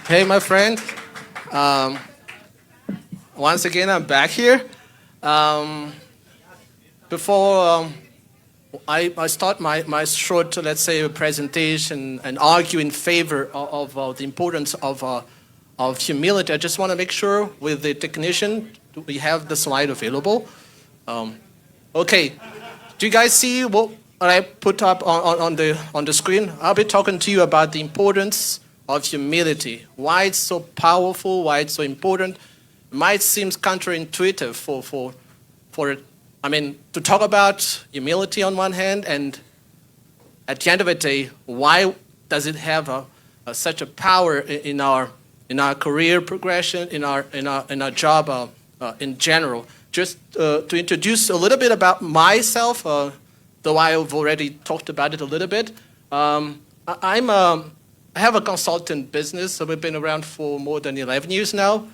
Hey, my friend. Um, Once again, I'm back here. Um, before I start my short, let's say, presentation and argue in favor of the importance of humility, I just want to make sure with the technician we have the slide available. Um, okay, do you guys see what I put up on the screen? I'll be talking to you about the importance of humility, why it's so powerful, why it's so important. It might seem counterintuitive to talk about humility on one hand, and at the end of the day, why does it have such a power in our career progression, in our job in general? Just to introduce a little bit about myself, though I've already talked about it a little bit. I have a consultant business, so we've been around for more than 11 years now.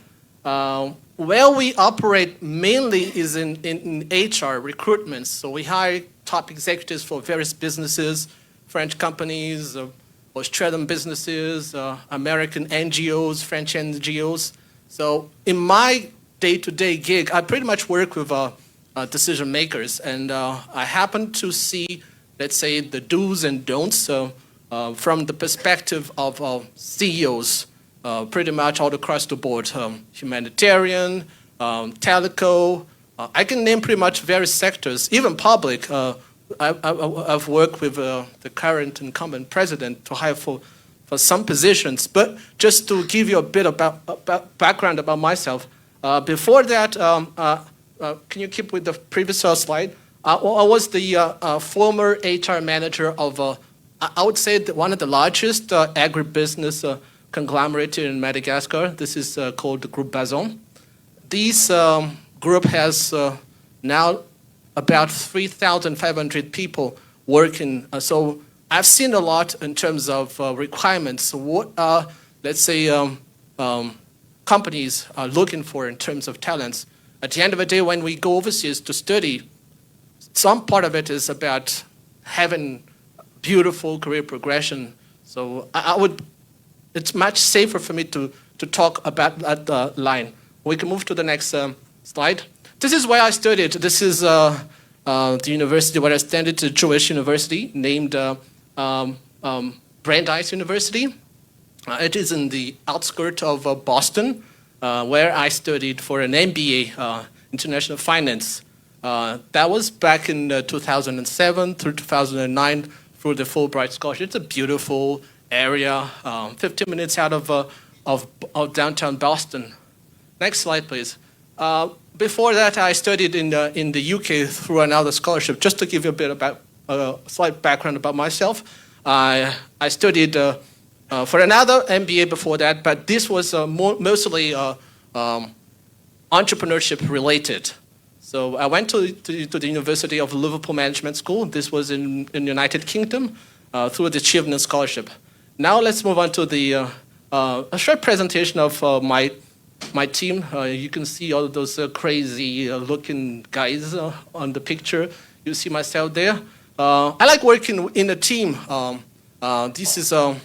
Where we operate mainly is in HR recruitment. So we hire top executives for various businesses, French companies, Australian businesses, American NGOs, French NGOs. So in my day-to-day gig, I pretty much work with decision makers, and I happen to see, let's say, the do's and don'ts from the perspective of CEOs, pretty much all across the board, humanitarian, telco. I can name pretty much various sectors, even public. I've worked with the current incumbent president to hire for some positions. But just to give you a bit about background about myself, before that, can you keep with the previous slide? I was the former HR manager of I would say one of the largest agribusiness conglomerate in Madagascar. This is called the Group Bazon. This group has now about 3,500 people working. So I've seen a lot in terms of requirements. So what are, let's say, companies are looking for in terms of talents. At the end of the day, when we go overseas to study, some part of it is about having beautiful career progression. So it's much safer for me to talk about that line. We can move to the next slide. This is where I studied. This is the university where I studied, the Jewish university, named Brandeis University. It is in the outskirts of Boston, where I studied for an MBA, International Finance. That was back in 2007 through 2009 through the Fulbright scholarship. It's a beautiful area, 15 minutes out of downtown Boston. Next slide, please. Before that, I studied in the UK through another scholarship. Just to give you a bit about slight background about myself, I studied for another MBA before that, but this was mostly entrepreneurship related. So I went to the University of Liverpool Management School. This was in United Kingdom through the Achievement Scholarship. Now let's move on to the a short presentation of my team. You can see all of those crazy looking guys on the picture. You see myself there. I like working in a team. This is a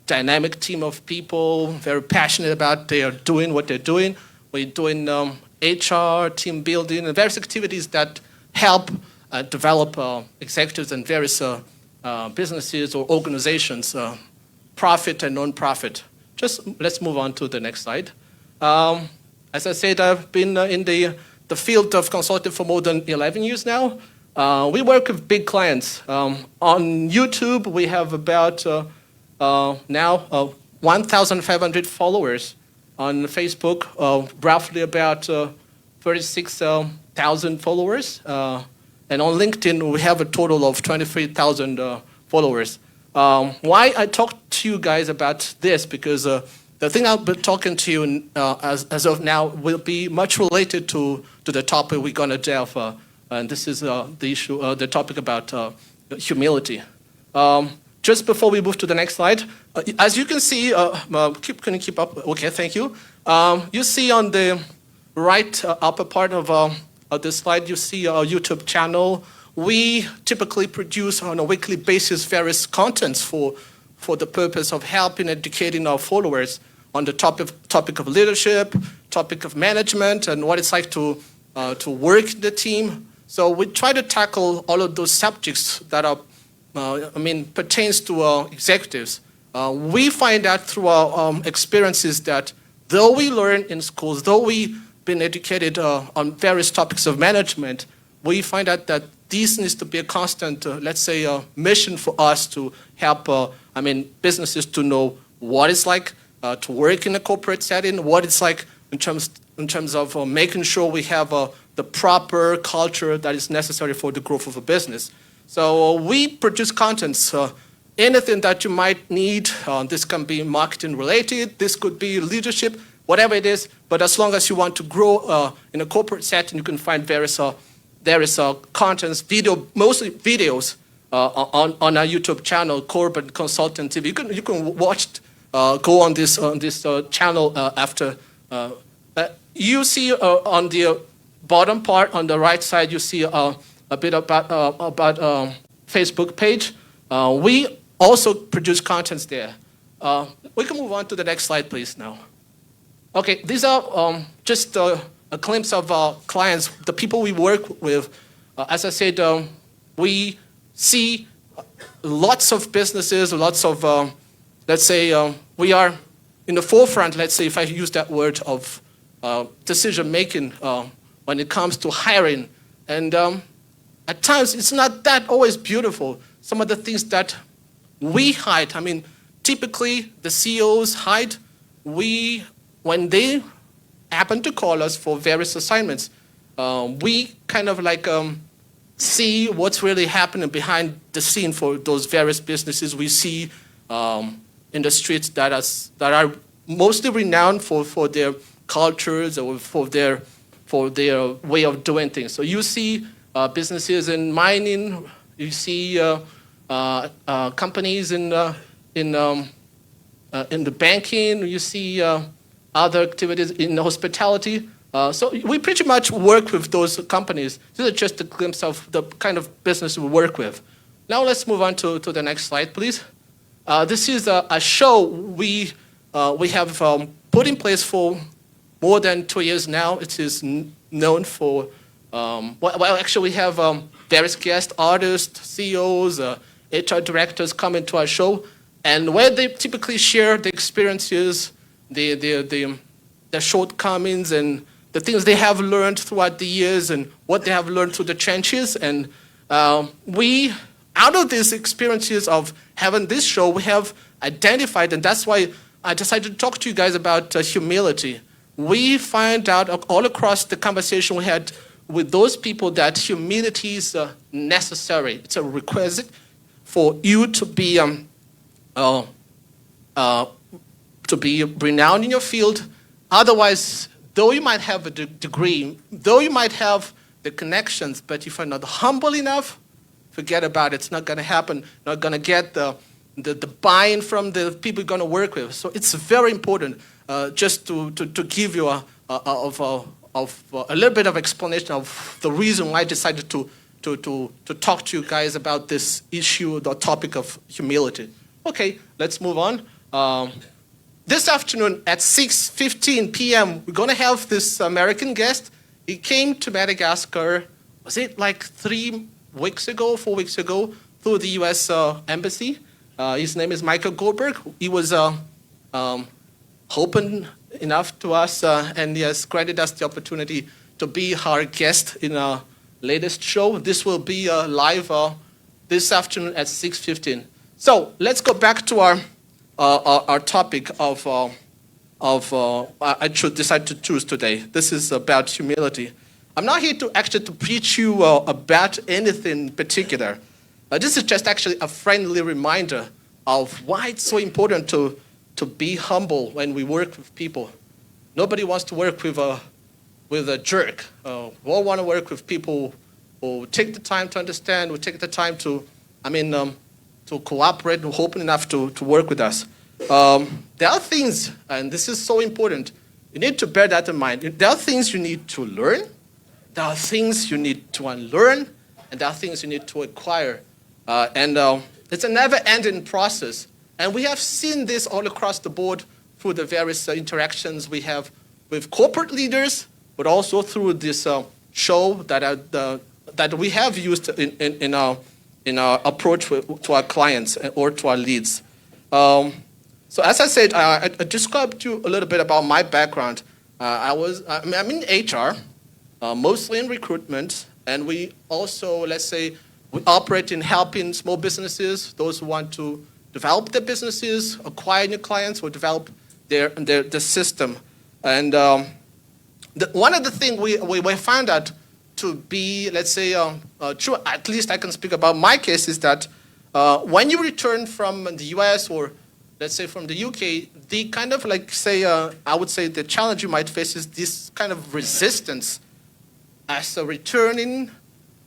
dynamic team of people, very passionate about doing what they're doing. We're doing HR, team building, and various activities that help develop executives in various businesses or organizations, profit and non-profit. Just let's move on to the next slide. As I said, I've been in the field of consulting for more than 11 years now. We work with big clients. On YouTube, we have about now 1,500 followers. On Facebook, roughly about 36,000 followers. And on LinkedIn, we have a total of 23,000 followers. Why I talk to you guys about this? Because the thing I'll be talking to you as of now will be much related to the topic we're going to delve. And this is the topic about humility. Just before we move to the next slide, as you can see, can you keep up? Okay, thank you. You see on the right upper part of this slide, you see our YouTube channel. We typically produce on a weekly basis various contents for the purpose of helping educating our followers. on the topic of leadership, topic of management, and what it's like to work in the team. So we try to tackle all of those subjects that are, pertains to executives. We find out through our experiences that though we learn in schools, though we've been educated on various topics of management, we find out that this needs to be a constant, let's say, mission for us to help, businesses to know what it's like to work in a corporate setting, what it's like in terms of making sure we have the proper culture that is necessary for the growth of a business. So we produce contents, anything that you might need. This can be marketing related, this could be leadership, whatever it is. But as long as you want to grow in a corporate setting, you can find various contents, mostly videos on our YouTube channel, Corban Consultant TV. You can watch, go on this channel after. You see on the bottom part, on the right side, you see a bit about Facebook page. We also produce contents there. We can move on to the next slide, please, now. Okay, these are just a glimpse of our clients, the people we work with. As I said, we see lots of businesses, lots of, let's say, we are in the forefront, let's say, if I use that word, of decision-making when it comes to hiring. And at times, it's not that always beautiful. Some of the things that we hide, typically the CEOs hide, when they happen to call us for various assignments, we kind of like see what's really happening behind the scene for those various businesses we see in the streets that are mostly renowned for their cultures or for their way of doing things. So you see businesses in mining, you see companies in the banking, you see other activities in hospitality. So we pretty much work with those companies. These are just a glimpse of the kind of business we work with. Now let's move on to the next slide, please. This is a show we have put in place for more than 2 years now. It is known for, actually we have various guest artists, CEOs, HR directors come into our show, and where they typically share the experiences, the shortcomings, and the things they have learned throughout the years, and what they have learned through the trenches. And we, out of these experiences of having this show, we have identified, and that's why I decided to talk to you guys about humility. We find out all across the conversation we had with those people that humility is necessary. It's a requisite for you to be renowned in your field. Otherwise, though you might have a degree, though you might have the connections, but if you're not humble enough, forget about it. It's not going to happen. Not going to get the buy-in from the people you're going to work with. So it's very important just to give you a little bit of explanation of the reason why I decided to talk to you guys about this issue, the topic of humility. Okay, let's move on. This afternoon at 6:15 p.m., we're going to have this American guest. He came to Madagascar, was it like 4 weeks ago, through the U.S. Embassy. His name is Michael Goldberg. He was open enough to us and he has granted us the opportunity to be our guest in our latest show. This will be live this afternoon at 6:15. So let's go back to our topic of I decided to choose today. This is about humility. I'm not here to preach you about anything in particular. This is just actually a friendly reminder of why it's so important to be humble when we work with people. Nobody wants to work with a jerk. We all want to work with people who take the time to understand, who take the time to cooperate, and open enough to work with us. There are things, and this is so important, you need to bear that in mind. There are things you need to learn, there are things you need to unlearn, and there are things you need to acquire. It's a never-ending process. And we have seen this all across the board through the various interactions we have with corporate leaders, but also through this show that we have used in our approach to our clients or to our leads. So as I said, I described to you a little bit about my background. I'm in HR, mostly in recruitment, and we also, let's say, we operate in helping small businesses, those who want to develop their businesses, acquire new clients, or develop their system. And one of the things we found out to be, let's say, true, at least I can speak about my case, is that when you return from the US or let's say from the UK, the kind of like say, I would say the challenge you might face is this kind of resistance. As a returning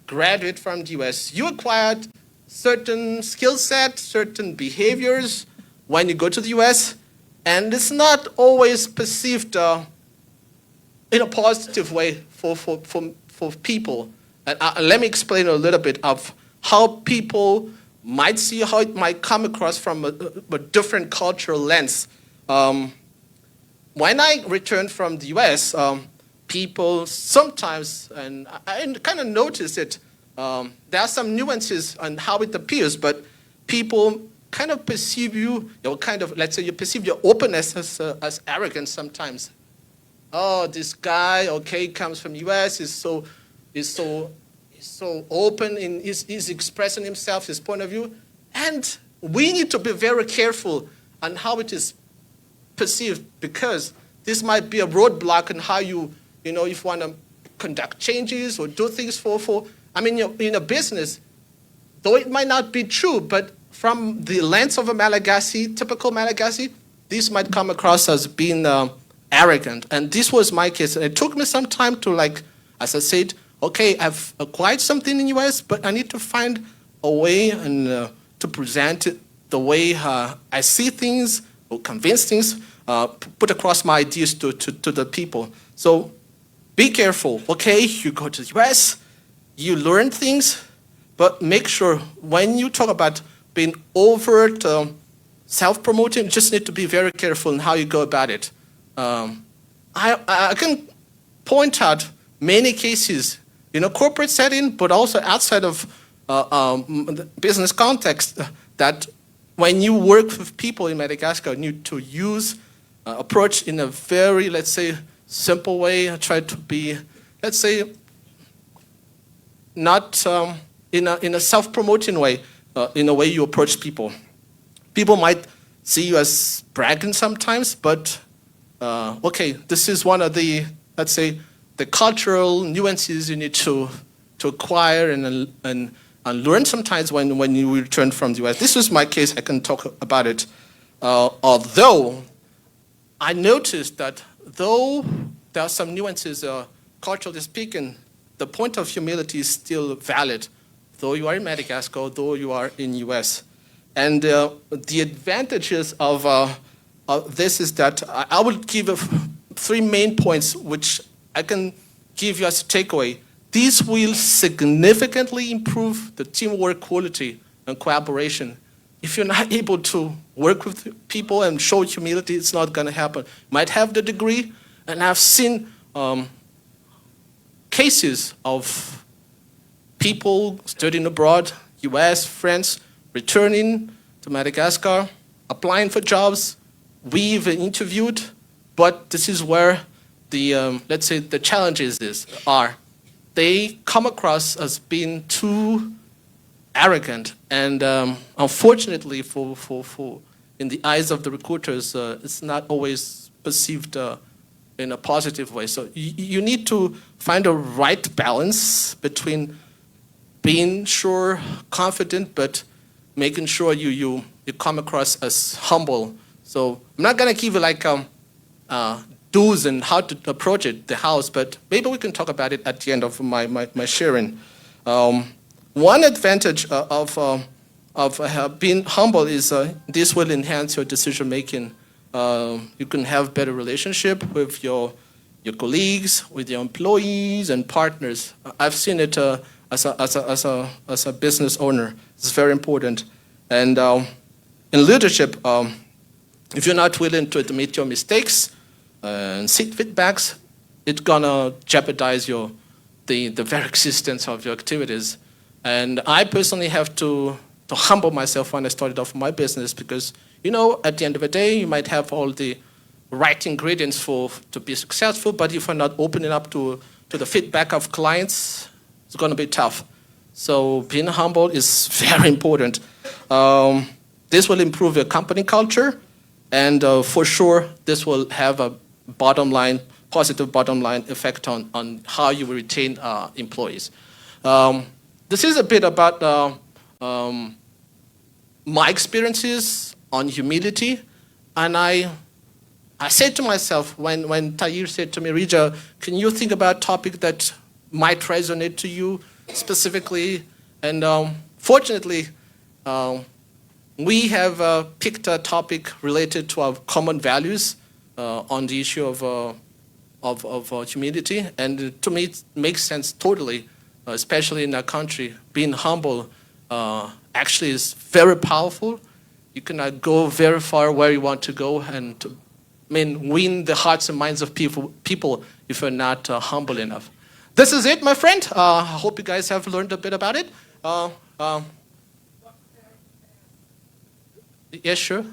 graduate from the US, you acquired certain skill set, certain behaviors when you go to the US, and it's not always perceived in a positive way for people. And let me explain a little bit of how people might see, how it might come across from a different cultural lens. When I returned from the US, people sometimes, and I kind of notice it, there are some nuances on how it appears, but people kind of perceive you kind of, let's say you perceive your openness as arrogant sometimes. Oh, this guy, okay, comes from US, is so open, he's expressing himself, his point of view, and we need to be very careful on how it is perceived, because this might be a roadblock in how if you want to conduct changes or do things in a business, though it might not be true, but from the lens of a Malagasy, typical Malagasy, this might come across as being arrogant. And this was my case. And it took me some time to, as I said, okay, I've acquired something in the US, but I need to find a way to present it the way I see things, or convince things, put across my ideas to the people. So be careful, okay? You go to the US, you learn things, but make sure when you talk about being overt, self-promoting, you just need to be very careful in how you go about it. I can point out many cases in a corporate setting, but also outside of the business context, that when you work with people in Madagascar, you need to use approach in a very, let's say, simple way. Try to be, let's say, not in a self-promoting way, in a way you approach people. People might see you as bragging sometimes, but okay, this is one of the, let's say, the cultural nuances you need to acquire and learn sometimes when you return from the US. This was my case, I can talk about it. Although I noticed that though there are some nuances, culturally speaking, the point of humility is still valid, though you are in Madagascar, though you are in US. And the advantages of this is that I will give 3 main points which I can give you as a takeaway. These will significantly improve the teamwork quality and collaboration. If you're not able to work with people and show humility, it's not going to happen. You might have the degree, and I've seen cases of people studying abroad, US, France, returning to Madagascar, applying for jobs. We even interviewed, but this is where the, let's say, the challenges are. They come across as being too arrogant, and unfortunately, in the eyes of the recruiters, it's not always perceived in a positive way. So you need to find a right balance between being sure, confident, but making sure you come across as humble. So I'm not going to give you do's and how to approach it, the house, but maybe we can talk about it at the end of my sharing. One advantage of being humble is this will enhance your decision making. You can have better relationship with your colleagues, with your employees and partners. I've seen it as a business owner. It's very important. And in leadership, If you're not willing to admit your mistakes and seek feedbacks, it's gonna jeopardize the very existence of your activities. And I personally have to humble myself when I started off my business because, at the end of the day, you might have all the right ingredients to be successful, but if you're not opening up to the feedback of clients, it's gonna be tough. So being humble is very important. This will improve your company culture, and for sure, this will have a positive bottom line effect on how you will retain employees. This is a bit about my experiences on humility, and I said to myself when 𝐷𝐢𝐻 said to me, Rija, can you think about a topic that might resonate to you specifically? And fortunately, we have picked a topic related to our common values on the issue of humility, and to me it makes sense totally, especially in our country. Being humble actually is very powerful. You cannot go very far where you want to go and win the hearts and minds of people if you're not humble enough. This is it, my friend. I hope you guys have learned a bit about it. Yes, sure.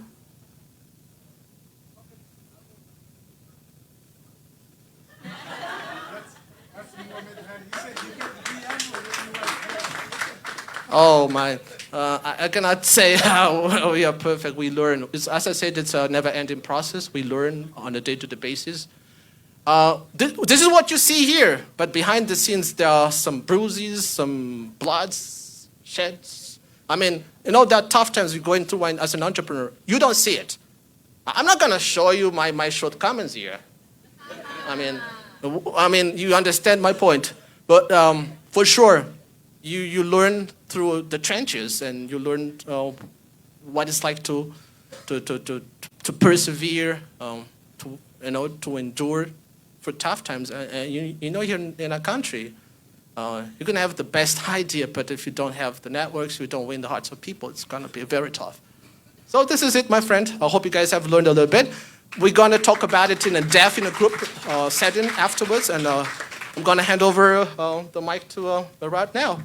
Oh my, I cannot say how we are perfect. We learn. As I said, it's a never-ending process. We learn on a day-to-day basis. This is what you see here, but behind the scenes there are some bruises, some bloods, sheds. There are tough times you go into as an entrepreneur. You don't see it. I'm not going to show you my shortcomings here. You understand my point. But for sure, you learn through the trenches, and you learn what it's like to persevere, to endure for tough times. Here in our country, you can have the best idea, but if you don't have the networks, you don't win the hearts of people, it's going to be very tough. So this is it, my friend. I hope you guys have learned a little bit. We're going to talk about it in a group setting afterwards, and I'm going to hand over the mic to Rod now.